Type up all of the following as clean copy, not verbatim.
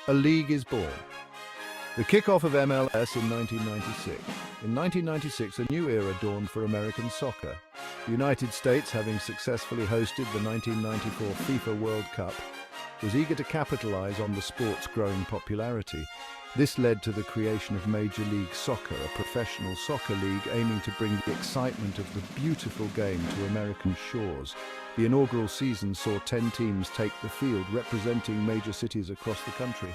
A league is born. The kickoff of MLS in 1996. In 1996, a new era dawned for American soccer. The United States, having successfully hosted the 1994 FIFA World Cup, was eager to capitalize on the sport's growing popularity. This led to the creation of Major League Soccer, a professional soccer league aiming to bring the excitement of the beautiful game to American shores. The inaugural season saw 10 teams take the field, representing major cities across the country.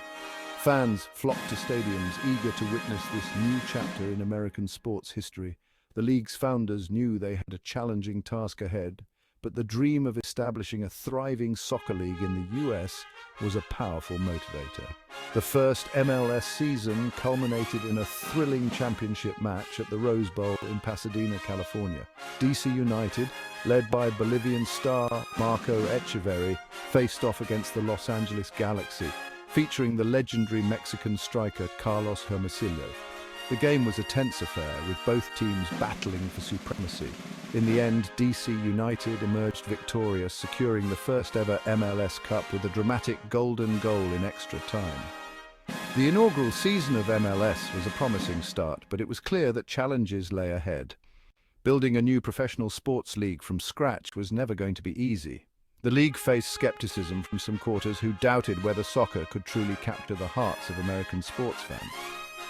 Fans flocked to stadiums, eager to witness this new chapter in American sports history. The league's founders knew they had a challenging task ahead, but the dream of establishing a thriving soccer league in the US was a powerful motivator. The first MLS season culminated in a thrilling championship match at the Rose Bowl in Pasadena, California. DC United, led by Bolivian star Marco Echeverri, faced off against the Los Angeles Galaxy, featuring the legendary Mexican striker Carlos Hermosillo. The game was a tense affair, with both teams battling for supremacy. In the end, DC United emerged victorious, securing the first ever MLS Cup with a dramatic golden goal in extra time. The inaugural season of MLS was a promising start, but it was clear that challenges lay ahead. Building a new professional sports league from scratch was never going to be easy. The league faced skepticism from some quarters who doubted whether soccer could truly capture the hearts of American sports fans.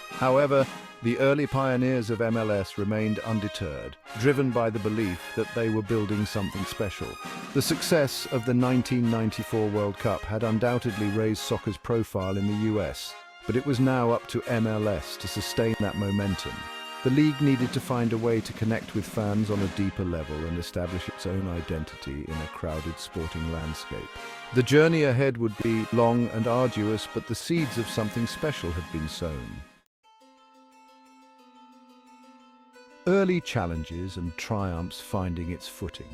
However, the early pioneers of MLS remained undeterred, driven by the belief that they were building something special. The success of the 1994 World Cup had undoubtedly raised soccer's profile in the US, but it was now up to MLS to sustain that momentum. The league needed to find a way to connect with fans on a deeper level and establish its own identity in a crowded sporting landscape. The journey ahead would be long and arduous, but the seeds of something special had been sown. Early challenges and triumphs finding its footing.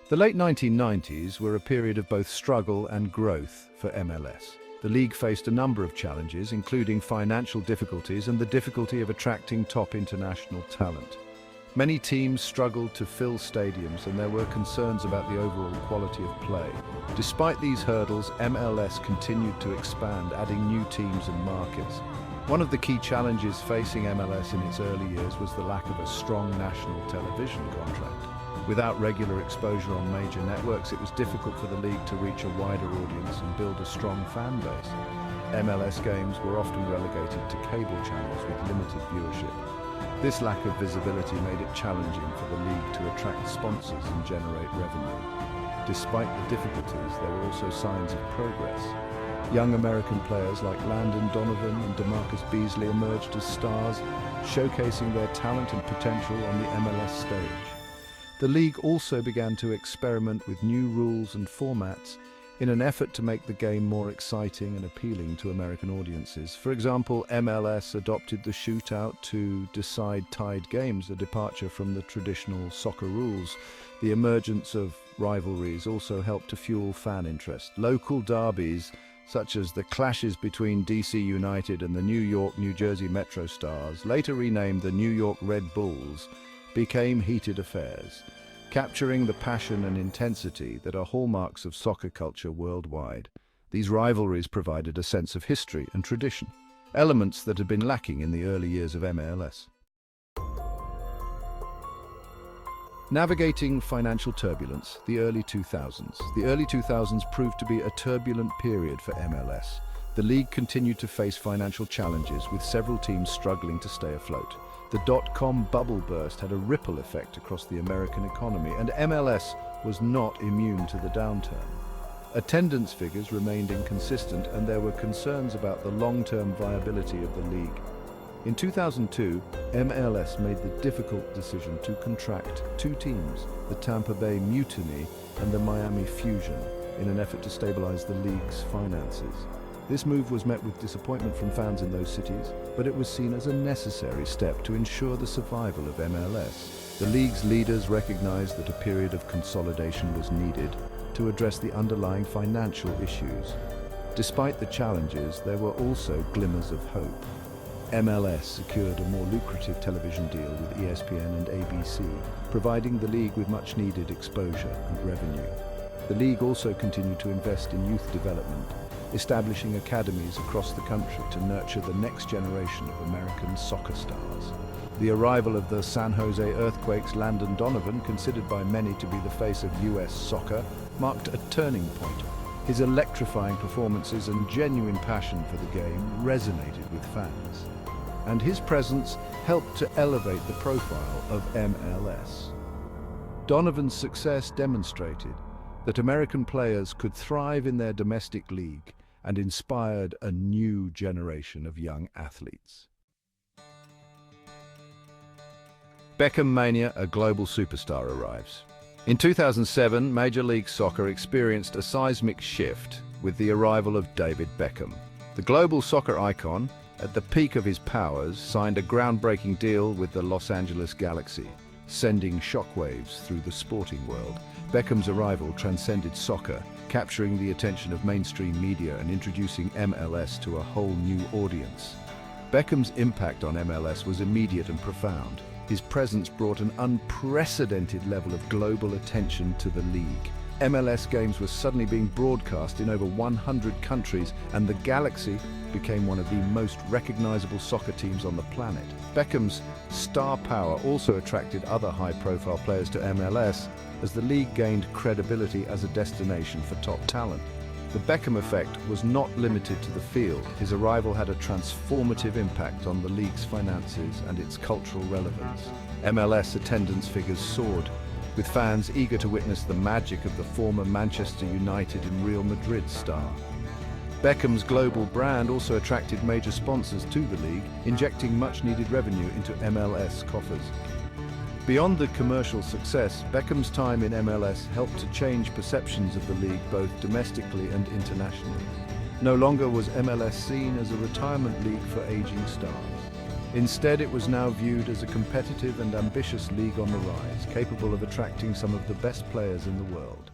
The late 1990s were a period of both struggle and growth for MLS. The league faced a number of challenges, including financial difficulties and the difficulty of attracting top international talent. Many teams struggled to fill stadiums, and there were concerns about the overall quality of play. Despite these hurdles, MLS continued to expand, adding new teams and markets. One of the key challenges facing MLS in its early years was the lack of a strong national television contract. Without regular exposure on major networks, it was difficult for the league to reach a wider audience and build a strong fan base. MLS games were often relegated to cable channels with limited viewership. This lack of visibility made it challenging for the league to attract sponsors and generate revenue. Despite the difficulties, there were also signs of progress. Young American players like Landon Donovan and DeMarcus Beasley emerged as stars, showcasing their talent and potential on the MLS stage. The league also began to experiment with new rules and formats in an effort to make the game more exciting and appealing to American audiences. For example, MLS adopted the shootout to decide tied games, a departure from the traditional soccer rules. The emergence of rivalries also helped to fuel fan interest. Local derbies, such as the clashes between DC United and the New York, New Jersey Metro Stars, later renamed the New York Red Bulls, became heated affairs, capturing the passion and intensity that are hallmarks of soccer culture worldwide. These rivalries provided a sense of history and tradition, elements that had been lacking in the early years of MLS. Navigating financial turbulence, the early 2000s. The early 2000s proved to be a turbulent period for MLS. The league continued to face financial challenges, with several teams struggling to stay afloat. The dot-com bubble burst had a ripple effect across the American economy, and MLS was not immune to the downturn. Attendance figures remained inconsistent, and there were concerns about the long-term viability of the league. In 2002, MLS made the difficult decision to contract two teams, the Tampa Bay Mutiny and the Miami Fusion, in an effort to stabilize the league's finances. This move was met with disappointment from fans in those cities, but it was seen as a necessary step to ensure the survival of MLS. The league's leaders recognized that a period of consolidation was needed to address the underlying financial issues. Despite the challenges, there were also glimmers of hope. MLS secured a more lucrative television deal with ESPN and ABC, providing the league with much-needed exposure and revenue. The league also continued to invest in youth development, establishing academies across the country to nurture the next generation of American soccer stars. The arrival of the San Jose Earthquake's Landon Donovan, considered by many to be the face of US soccer, marked a turning point. His electrifying performances and genuine passion for the game resonated with fans, and his presence helped to elevate the profile of MLS. Donovan's success demonstrated that American players could thrive in their domestic league and inspired a new generation of young athletes. Beckham Mania, a global superstar arrives. In 2007, Major League Soccer experienced a seismic shift with the arrival of David Beckham. The global soccer icon, at the peak of his powers, signed a groundbreaking deal with the Los Angeles Galaxy, sending shockwaves through the sporting world. Beckham's arrival transcended soccer, capturing the attention of mainstream media and introducing MLS to a whole new audience. Beckham's impact on MLS was immediate and profound. His presence brought an unprecedented level of global attention to the league. MLS games were suddenly being broadcast in over 100 countries, and the Galaxy became one of the most recognizable soccer teams on the planet. Beckham's star power also attracted other high-profile players to MLS as the league gained credibility as a destination for top talent. The Beckham effect was not limited to the field. His arrival had a transformative impact on the league's finances and its cultural relevance. MLS attendance figures soared, with fans eager to witness the magic of the former Manchester United and Real Madrid star. Beckham's global brand also attracted major sponsors to the league, injecting much-needed revenue into MLS coffers. Beyond the commercial success, Beckham's time in MLS helped to change perceptions of the league both domestically and internationally. No longer was MLS seen as a retirement league for aging stars. Instead, it was now viewed as a competitive and ambitious league on the rise, capable of attracting some of the best players in the world.